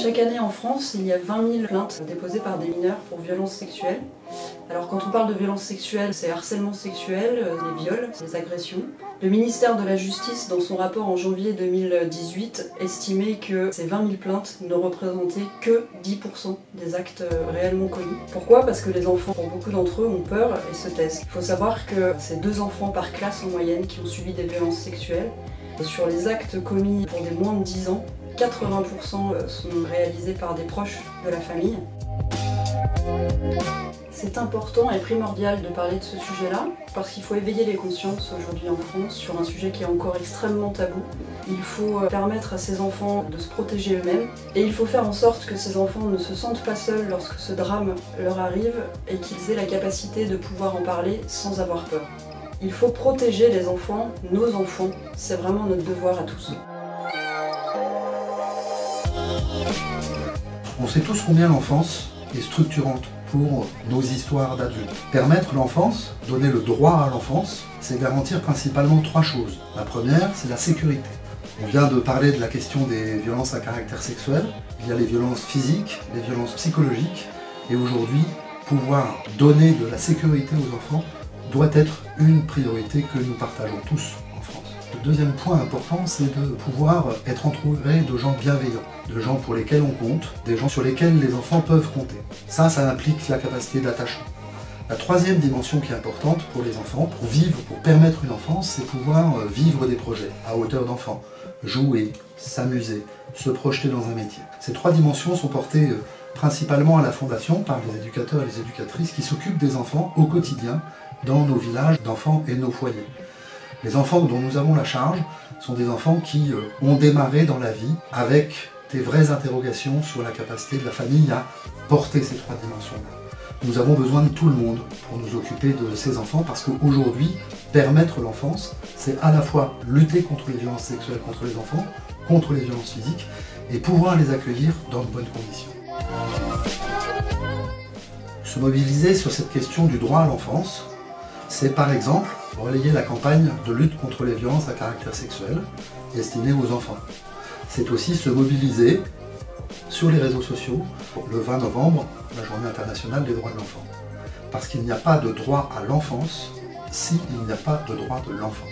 Chaque année en France, il y a 20 000 plaintes déposées par des mineurs pour violences sexuelles. Alors quand on parle de violences sexuelles, c'est harcèlement sexuel, les viols, les agressions. Le ministère de la Justice, dans son rapport en janvier 2018, estimait que ces 20 000 plaintes ne représentaient que 10% des actes réellement commis. Pourquoi? Parce que les enfants, pour beaucoup d'entre eux, ont peur et se taisent. Il faut savoir que c'est 2 enfants par classe en moyenne qui ont subi des violences sexuelles. Sur les actes commis pour des moins de 10 ans, 80% sont réalisés par des proches de la famille. C'est important et primordial de parler de ce sujet-là, parce qu'il faut éveiller les consciences aujourd'hui en France sur un sujet qui est encore extrêmement tabou. Il faut permettre à ces enfants de se protéger eux-mêmes, et il faut faire en sorte que ces enfants ne se sentent pas seuls lorsque ce drame leur arrive, et qu'ils aient la capacité de pouvoir en parler sans avoir peur. Il faut protéger les enfants, nos enfants, c'est vraiment notre devoir à tous. On sait tous combien l'enfance est structurante pour nos histoires d'adultes. Permettre l'enfance, donner le droit à l'enfance, c'est garantir principalement 3 choses. La première, c'est la sécurité. On vient de parler de la question des violences à caractère sexuel. Il y a les violences physiques, les violences psychologiques. Et aujourd'hui, pouvoir donner de la sécurité aux enfants doit être une priorité que nous partageons tous en France. Le deuxième point important, c'est de pouvoir être entouré de gens bienveillants, de gens pour lesquels on compte, des gens sur lesquels les enfants peuvent compter. Ça implique la capacité d'attachement. La troisième dimension qui est importante pour les enfants, pour vivre, pour permettre une enfance, c'est pouvoir vivre des projets à hauteur d'enfant, jouer, s'amuser, se projeter dans un métier. Ces 3 dimensions sont portées principalement à la Fondation par les éducateurs et les éducatrices qui s'occupent des enfants au quotidien dans nos villages d'enfants et nos foyers. Les enfants dont nous avons la charge sont des enfants qui ont démarré dans la vie avec des vraies interrogations sur la capacité de la famille à porter ces 3 dimensions-là. Nous avons besoin de tout le monde pour nous occuper de ces enfants parce qu'aujourd'hui, permettre l'enfance, c'est à la fois lutter contre les violences sexuelles contre les enfants, contre les violences physiques et pouvoir les accueillir dans de bonnes conditions. Se mobiliser sur cette question du droit à l'enfance, c'est par exemple relayer la campagne de lutte contre les violences à caractère sexuel destinée aux enfants. C'est aussi se mobiliser sur les réseaux sociaux le 20 novembre, la journée internationale des droits de l'enfant. Parce qu'il n'y a pas de droit à l'enfance s'il n'y a pas de droit de l'enfant.